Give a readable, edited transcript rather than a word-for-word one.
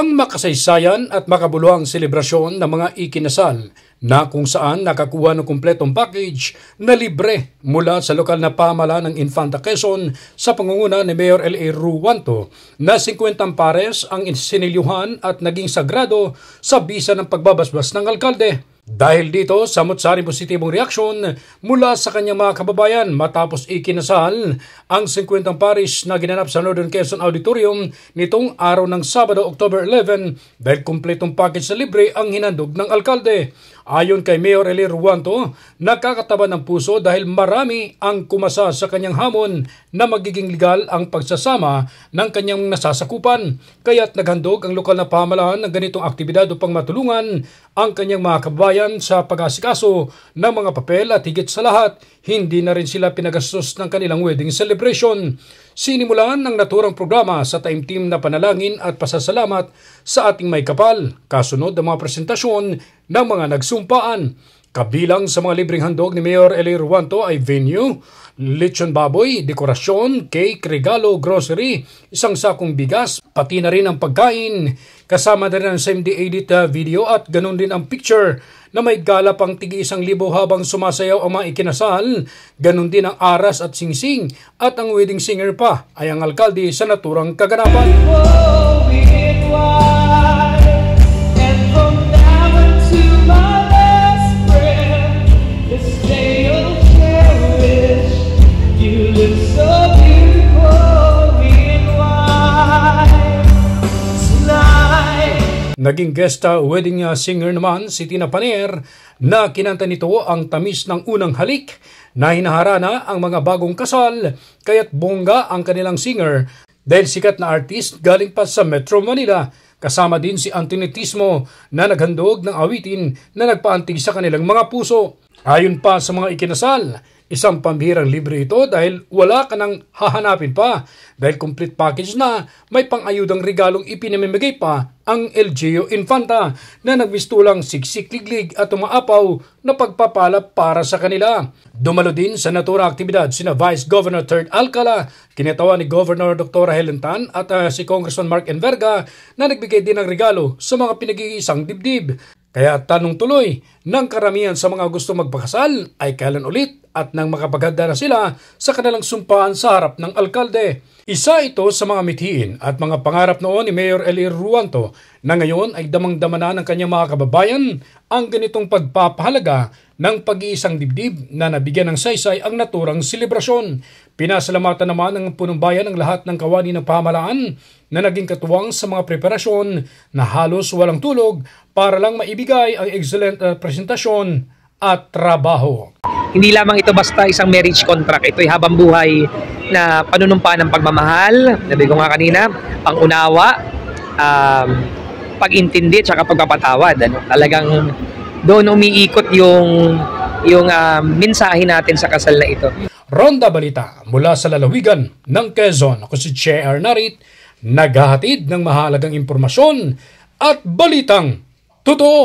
Isang makasaysayan at makabuluhang selebrasyon ng mga ikinasal na kung saan nakakuha ng kumpletong package na libre mula sa lokal na pamahalaan ng Infanta Quezon sa pangunguna ni Mayor L.A. Ruanto na 50 pares ang sinilyuhan at naging sagrado sa bisa ng pagbabasbas ng alkalde. Dahil dito, samot-saring positibong reaksyon mula sa kanyang mga kababayan matapos ikinasal ang 50 paris na ginanap sa Northern Quezon Auditorium nitong araw ng Sabado, October 11 dahil kumpletong package na libre ang hinandog ng alkalde. Ayon kay Mayor L.A. Ruanto, nakakataba ng puso dahil marami ang kumasa sa kanyang hamon na magiging legal ang pagsasama ng kanyang nasasakupan. Kaya't naghandog ang lokal na pamahalaan ng ganitong aktibidad upang matulungan ang kanyang mga kababayan sa pag-asikaso ng mga papel at higit sa lahat, hindi na rin sila pinagastos ng kanilang wedding celebration. Sinimulan ng naturang programa sa taimtim na panalangin at pasasalamat sa ating may kapal, kasunod ng mga presentasyon ng mga nagsumpaan. Kabilang sa mga libreng handog ni Mayor L.A. Ruanto ay venue, lechon baboy, dekorasyon, cake, regalo, grocery, isang sakong bigas, pati na rin ang pagkain. Kasama na rin ang same-day edit video at ganun din ang picture na may gala pang tig-1,000 habang sumasayaw ang mga ikinasal. Ganun din ang aras at singsing at ang wedding singer pa ay ang alkalde sa naturang kaganapan. Naging guest wedding singer naman si Tina Paner na kinanta nito ang tamis ng unang halik na hinaharana ang mga bagong kasal kaya't bongga ang kanilang singer dahil sikat na artist galing pa sa Metro Manila. Kasama din si Anthony Tismo na naghandog ng awitin na nagpaantig sa kanilang mga puso. Ayon pa sa mga ikinasal, isang pambihirang libre ito dahil wala ka nang hahanapin pa dahil complete package na may pang-ayudang regalong ipinamimigay pa ang LGU Infanta na nagmistulang siksik-liglig at umaapaw na pagpapala para sa kanila. Dumalo din sa naturang aktibidad sina Vice Governor Third Alcala, kinatawan ni Governor Dr. Helen Tan at si Congressman Mark Enverga na nagbigay din ng regalo sa mga pinag-iisang dibdib. Kaya tanong tuloy ng karamihan sa mga gusto magpakasal ay kailan ulit at nang makapaghanda na sila sa kanilang sumpaan sa harap ng alkalde. Isa ito sa mga mithiin at mga pangarap noon ni Mayor L.A. Ruanto na ngayon ay damang-dama na ng kanyang mga kababayan ang ganitong pagpapahalaga ng pag-iisang dibdib na nabigyan ng saysay ang naturang selebrasyon. Pinasalamatan naman ng punong bayan ang lahat ng kawani ng pamahalaan na naging katuwang sa mga preparasyon na halos walang tulog para lang maibigay ang excellent presentasyon at trabaho. Hindi lamang ito basta isang marriage contract, ito'y habang buhay na panunumpa ng pagmamahal, nabi ko nga kanina, pangunawa, pag-intindi at pagpapatawad. Talagang doon umiikot yung mensahe natin sa kasal na ito. Ronda Balita mula sa lalawigan ng Quezon. Ako si Che Arnarit, naghahatid ng mahalagang impormasyon at balitang totoo.